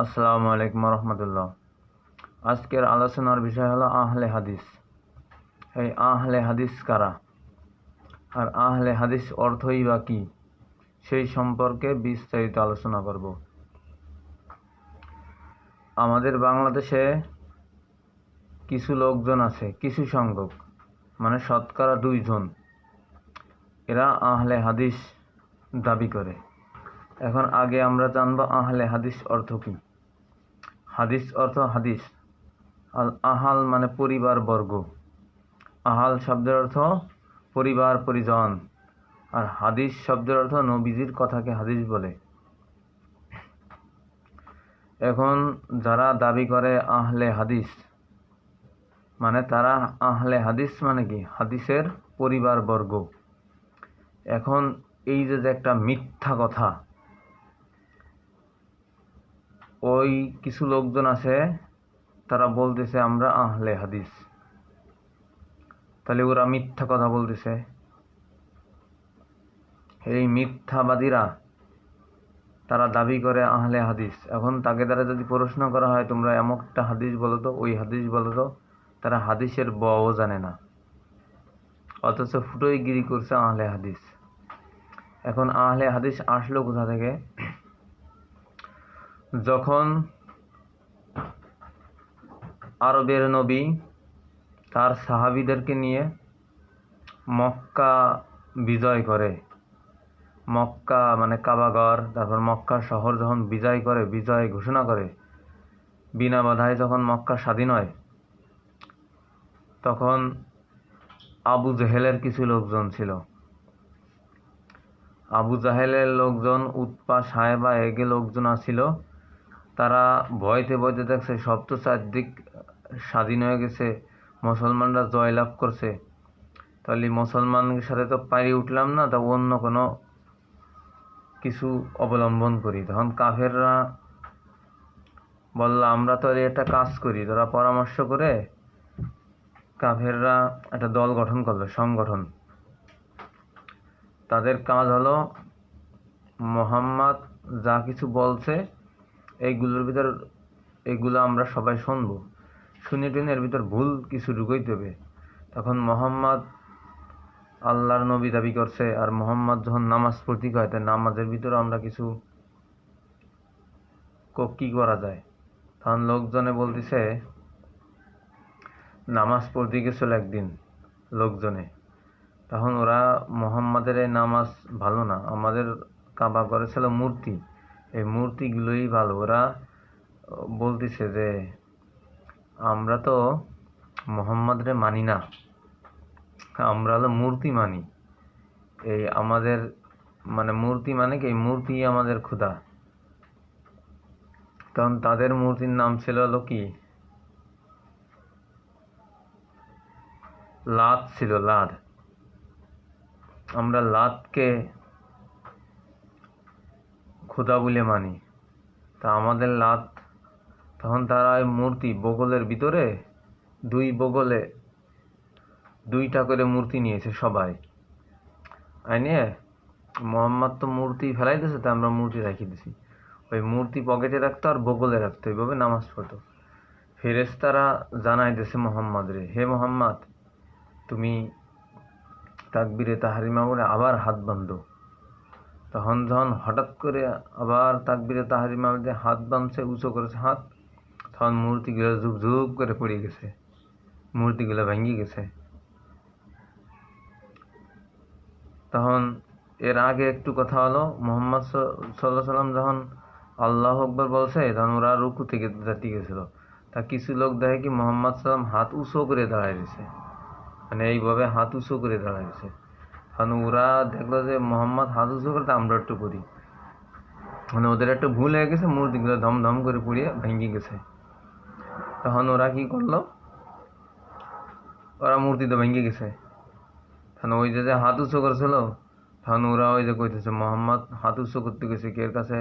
আসসালামু আলাইকুম রহমতুল্লাহ। আজকের আলোচনার বিষয় হলো আহলে হাদিস। এই আহলে হাদিস কারা আর আহলে হাদিস অর্থই বা কি, সেই সম্পর্কে বিস্তারিত আলোচনা করব। আমাদের বাংলাদেশে কিছু লোকজন আছে, কিছু সংখ্যক, মানে শতকরা 2 জন, এরা আহলে হাদিস দাবি করে। এখন আগে আমরা জানবো আহলে হাদিস অর্থ কি। হাদিস অর্থ হাদিস, আল আহাল মানে পরিবার বর্গ। আহাল শব্দের অর্থ পরিবার পরিজন, আর হাদিস শব্দের অর্থ নবীজির কথাকে হাদিস বলে। এখন যারা দাবি করে আহলে হাদিস, মানে তারা আহলে হাদিস মানে কি, হাদিসের পরিবার বর্গ। এখন এই যে একটা মিথ্যা কথা, ওই কিছু লোকজন আছে তারা বলতেছে আমরা আহলে হাদিস, তাহলে ওরা মিথ্যা কথা বলতেছে। এই মিথ্যাবাদীরা তারা দাবি করে আহলে হাদিস। এখন তাকে দ্বারা যদি প্রশ্ন করা হয় তোমরা এমনটা হাদিস বলো তো, ওই হাদিস বলো তো, তারা হাদিসের বও জানে না, অথচ ফুটোই গিরি করছে আহলে হাদিস। এখন আহলে হাদিস আসলো কোথা থেকে? যখন আরবের নবী তার সাহাবীদেরকে নিয়ে মক্কা বিজয় করে, মক্কা মানে কাবাঘর, তারপর মক্কা শহর যখন বিজয় ঘোষণা করে, বিনা বাধায় যখন মক্কা স্বাধীন হয়, তখন আবু জেহেলের কিছু লোকজন ছিল। আবু জাহেলের লোকজন, উৎপা সাহেবা এগে লোকজন আছিল। তারা ভয়তে ভয়তে দেখছে সব তো চারদিক স্বাধীন হয়ে গেছে, মুসলমানরা জয়লাভ করছে, তাহলে মুসলমানদের সাথে তো পারি উঠলাম না, তা অন্য কোনো কিছু অবলম্বন করি। তখন কাফেররা বলল আমরা তো একটা কাজ করি। তারা পরামর্শ করে কাফেররা একটা দল গঠন করলো, সংগঠন। তাদের কাজ হলো মোহাম্মদ যা কিছু বলছে এইগুলো আমরা সবাই শুনবো, শুনে টেনে এর ভিতর ভুল কিছু ঢুকাইতে হবে। তখন মোহাম্মদ আল্লাহর নবী দাবি করছে, আর মোহাম্মদ যখন নামাজ পড়তে হয়, তাই নামাজের ভিতরে আমরা কিছু কি করা যায়। তখন লোকজনে বলতেছে, নামাজ পড়তে গেছিল একদিন লোকজনে, তখন ওরা মোহাম্মদের এই নামাজ ভালো না, আমাদের কাবা করেছিল মূর্তি, এই মূর্তিগুলোই ভালো। ওরা বলতেছে যে আমরা তো মোহাম্মদরে মানি না, আমরা হলো মূর্তি মানি। এই আমাদের মানে মূর্তি মানে কি, মূর্তি আমাদের খোদা। তখন তাদের মূর্তির নাম ছিল হলো কি, লাত ছিল, লাত। আমরা লাতকে খোদা বলে মানি, তা আমাদের লাত। তখন তারা ওই মূর্তি বগলের ভিতরে, 2 বগলে 2টা করে মূর্তি নিয়েছে সবাই। আইনে মোহাম্মদ তো মূর্তি ফেলাই দিয়েছে, তা আমরা মূর্তি রাখি দিছি। ওই মূর্তি পকেটে রাখতো আর বগলে রাখতো, এইভাবে নামাজ পড়তো। ফেরেশতারা জানাই দিয়েছে মোহাম্মদ রে, হে মোহাম্মদ তুমি তাকবীরে তাহরিমা বলে আবার হাত বাঁধো। তখন যখন হঠাৎ করে আবার তাকবীরে তাহরিমা বলে হাত বাঁধছে, উঁচু করেছে হাত, তখন মূর্তিগুলো ঝুপ ঝুপ করে পড়ে গেছে, মূর্তিগুলো ভেঙে গেছে। তখন এর আগে একটু কথা হলো, মোহাম্মদ সাল্লাল্লাহু আলাইহি সাল্লাম যখন আল্লাহু আকবার বলছে, তখন ওরা রুকু থেকে জাতি গেছিল। তা কিছু লোক দেখে কি মোহাম্মদ সাল্লাম হাত উঁচু করে দাঁড়ায় গেছে, মানে এইভাবে হাত উঁচু করে দাঁড়ায় গেছে। তখন ওরা দেখলো যে মোহাম্মদ হাত উঁচু করে, তা আমরা একটু করি, মানে ওদের একটু ভুল হয়ে গেছে, মূর্তিগুলো ধমধম করে পুড়িয়ে ভেঙে গেছে। তখন ওরা কি করলো, ওরা মূর্তি তো ভেঙে গেছে, তখন ওই যে হাত উঁচু করেছিল, তখন ওরা ওই যে কইতেছে মোহাম্মদ হাত উঁচু করতে গেছে, কের কাছে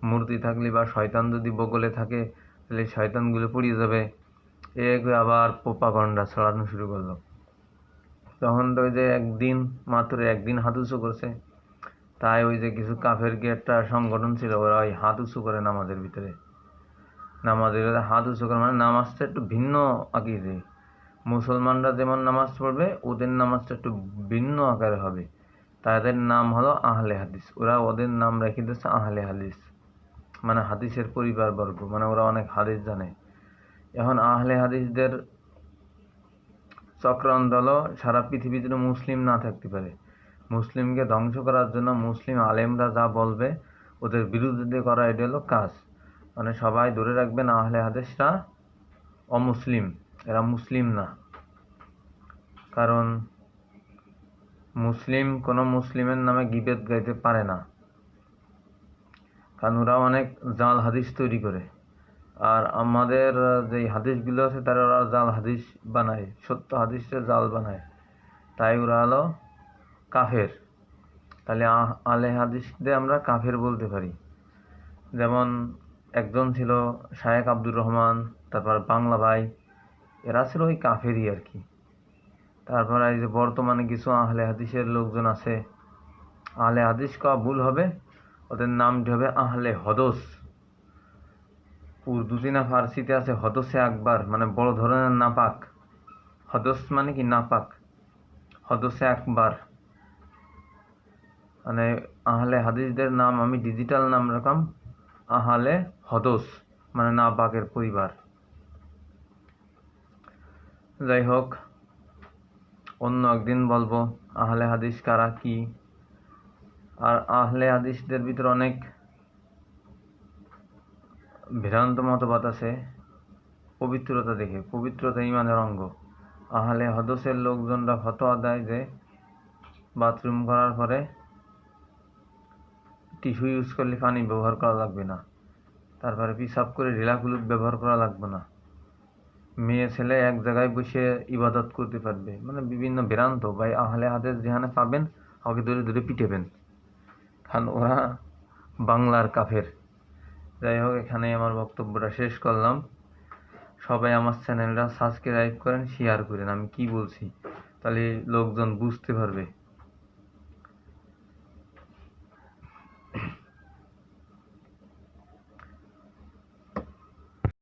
মূর্তি থাকলে বা শয়তান যদি বগলে থাকে তাহলে শয়তানগুলো পুড়িয়ে যাবে। আবার প্রোপাগান্ডা ছড়ানো শুরু করলো। তখন তো ওই যে মাত্র একদিন হাত উঁচু করছে, তাই ওই যে কিছু কাফের কি একটা সংগঠন ছিল, ওরা ওই হাত উঁচু করে নামাজের ভিতরে। নামাজের হাত উঁচু করা মানে নামাজটা একটু ভিন্ন আকিদে। মুসলমানরা যেমন নামাজ পড়বে ওদের নামাজটা একটু ভিন্ন আকারে হবে। তাদের নাম হলো আহলে হাদিস, ওরা ওদের নাম রেখে দিচ্ছে আহলে হাদিস, মানে হাদিসের পরিবারবর্গ, মানে ওরা অনেক হাদিস জানে। এখন আহলে হাদিসদের চক্রান্ত হলো সারা পৃথিবীতে মুসলিম না থাকতে পারে, মুসলিমকে ধ্বংস করার জন্য মুসলিম আলেমরা যা বলবে ওদের বিরুদ্ধে করা, এটা হলো কাজ। মানে সবাই ধরে রাখবেন আহলে হাদিসরা অমুসলিম, এরা মুসলিম না। কারণ মুসলিম কোনো মুসলিমের নামে গীবত গাইতে পারে না, কারণ ওরা অনেক জাল হাদিস তৈরি করে। আর আমাদের যে হাদিসগুলো আছে তারা ওরা জাল হাদিস বানায়, সত্য হাদিসটা জাল বানায়, তাই ওরা হলো কাফের। তাহলে আহলে হাদিসদের আমরা কাফের বলতে পারি। যেমন একজন ছিল শায়েখ আব্দুর রহমান, তারপর বাংলা ভাই, এরা ছিল ওই কাফেরই আর কি। তারপর এই যে বর্তমানে কিছু আহলে হাদিসের লোকজন আছে, আহলে হাদিস কা ভুল হবে, ওদের নামটি হবে আহলে হদস। উর্দুতে না ফার্সিতে আছে হদসে আকবার, মানে বড় ধরনের নাপাক। হদস মানে কি নাপাক, হদসে আকবার। মানে আহলে হাদিসদের নাম আমি ডিজিটাল নাম রাখলাম আহলে হদস, মানে নাপাকের পরিবার। যাই হোক, অন্য একদিন বলবো আহলে হাদিস কারা কি। আর আহলে হাদিসদের ভিতরে অনেক ভ্রান্ত মতবাদ আছে পবিত্রতা দেখে, পবিত্রতা ইমানের অঙ্গ। আহলে হদসের লোকজনরা ফতোয়া দেয় যে বাথরুম করার পরে টিস্যু ইউজ করলে পানি ব্যবহার করা লাগবে না, তারপরে পিসাব করে ঢিলাকুলুপ ব্যবহার করা লাগবে না, মেয়ে ছেলে এক জায়গায় বসে ইবাদত করতে পারবে। মানে বিভিন্ন ভ্রান্ত ভাই আহলে হাদিস যেখানে পাবেন ওকে ধরে ধরে পিটেবেন, কারণ ওরা বাংলার কাফের। যাই হোক, এখানে আমার বক্তব্যটা শেষ করলাম। সবাই আমার চ্যানেলটা সাবস্ক্রাইব করেন, শেয়ার করেন, আমি কি বলছি, তাহলে লোকজন বুঝতে পারবে।